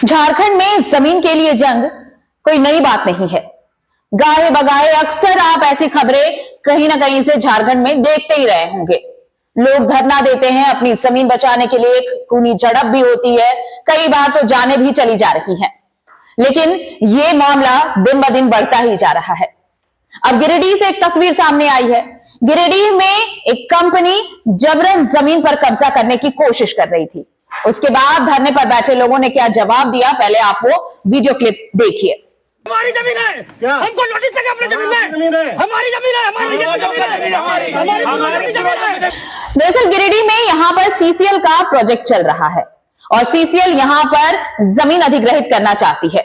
झारखंड में जमीन के लिए जंग कोई नई बात नहीं है। गाहे बगाहे अक्सर आप ऐसी खबरें कहीं ना कहीं से झारखंड में देखते ही रहे होंगे। लोग धरना देते हैं, अपनी जमीन बचाने के लिए एक खूनी झड़प भी होती है, कई बार तो जाने भी चली जा रही हैं। लेकिन ये मामला दिन ब दिन बढ़ता ही जा रहा है। अब गिरिडीह से एक तस्वीर सामने आई है। गिरिडीह में एक कंपनी जबरन जमीन पर कब्जा करने की कोशिश कर रही थी। उसके बाद धरने पर बैठे लोगों ने क्या जवाब दिया, पहले आप वो वीडियो क्लिप देखिए। हमारी जमीन है क्या? हमको नोटिस तक अपनी जमीन है, हमारी जमीन है, हमारी जमीन है। दरअसल गिरिडीह में यहाँ पर सीसीएल का प्रोजेक्ट चल रहा है और सीसीएल यहाँ पर जमीन अधिग्रहित करना चाहती है,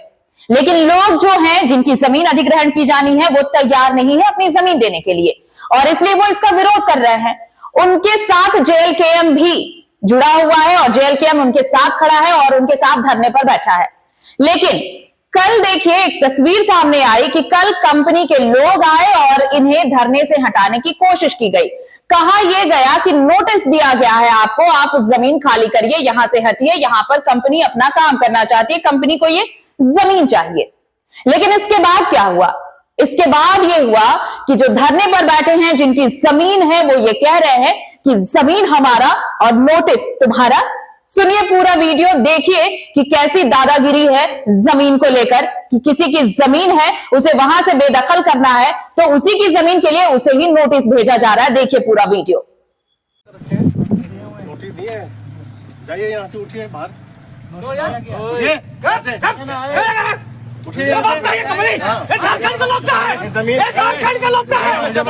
लेकिन लोग जो हैं जिनकी जमीन अधिग्रहण की जानी है वो तैयार नहीं है अपनी जमीन देने के लिए, और इसलिए वो इसका विरोध कर रहे हैं। उनके साथ जेएलकेएम भी जुड़ा हुआ है और जेएलकेएम उनके साथ खड़ा है और उनके साथ धरने पर बैठा है। लेकिन कल देखिए एक तस्वीर सामने आई कि कल कंपनी के लोग आए और इन्हें धरने से हटाने की कोशिश की गई। कहा यह गया कि नोटिस दिया गया है आपको, आप जमीन खाली करिए, यहां से हटिए, यहां पर कंपनी अपना काम करना चाहती है, कंपनी को ये जमीन चाहिए। लेकिन इसके बाद क्या हुआ? इसके बाद ये हुआ कि जो धरने पर बैठे हैं, जिनकी जमीन है, वो ये कह रहे हैं कि जमीन हमारा और नोटिस तुम्हारा। सुनिए पूरा वीडियो, देखिए कि कैसी दादागिरी है जमीन को लेकर, कि किसी की जमीन है उसे वहां से बेदखल करना है तो उसी की जमीन के लिए उसे ही नोटिस भेजा जा रहा है। देखिए पूरा वीडियो। नोटिस दिए, जाइए यहाँ से, उठिए बाहर, झारखंड का लोग है, झारखंड का लोग है। से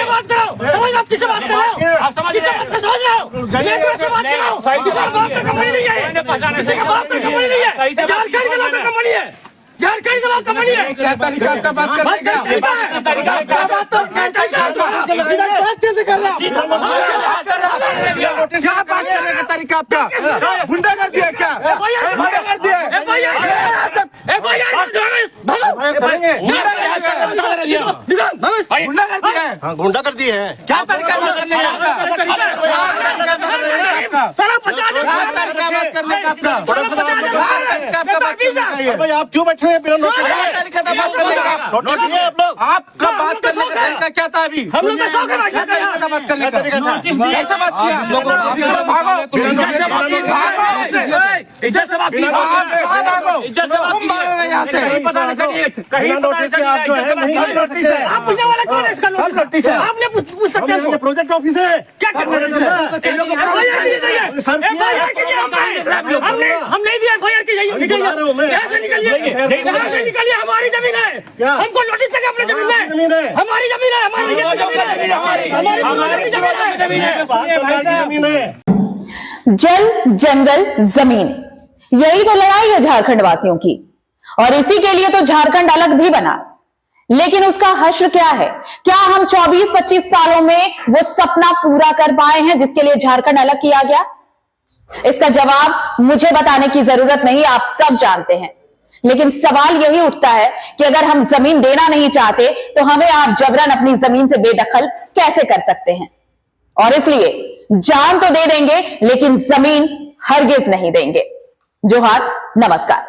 बात करो, समझ आप किससे बात कर रहे हो? आप समझ रहे हो? किससे बात कर रहे हो? कंपनी नहीं है, कंपनी नहीं है, झारखंड के लोग का कंपनी है, झारखंड के लोग कंपनी है। क्या तरीका आपका बात करने का? क्या बात करने का तरीका आपका? गुंडागर्दी है क्या? गुंडागर्दी है? गुंडागर्दी है? हाँ, गुंडागर्दी है। क्या तरीका बात करने का आपका? भाई आप क्यों बैठे हैं? तरीका था बात करने का? नोटिस है आप लोग? आपका बात करने का तरीका क्या था अभी? हम लोग क्या तरीका था बात करने का? कैसे बात किया? भागो, इज्जत से बात कीजिए, इज्जत से बात कीजिए, यहाँ से पता नहीं चलिए कहीं नोटिस है। आप जो है नोटिस है, आप पूछने वाला कौन है? इसका नोटिस है, आपने पूछ सकते हैं। प्रोजेक्ट ऑफिस है, क्या नोटिस है। हम नहीं दिया FIR की, कैसे निकलिए? हमारी जमीन है, हमको नोटिस तक अपनी जमीन है, हमारी जमीन है, जमीन है। जल जंगल जमीन, यही तो लड़ाई है झारखंड वासियों की, और इसी के लिए तो झारखंड अलग भी बना। लेकिन उसका हश्र क्या है? क्या हम 24-25 सालों में वो सपना पूरा कर पाए हैं जिसके लिए झारखंड अलग किया गया? इसका जवाब मुझे बताने की जरूरत नहीं, आप सब जानते हैं। लेकिन सवाल यही उठता है कि अगर हम जमीन देना नहीं चाहते तो हमें आप जबरन अपनी जमीन से बेदखल कैसे कर सकते हैं? और इसलिए जान तो दे देंगे लेकिन जमीन हरगिज नहीं देंगे। जोहार, नमस्कार।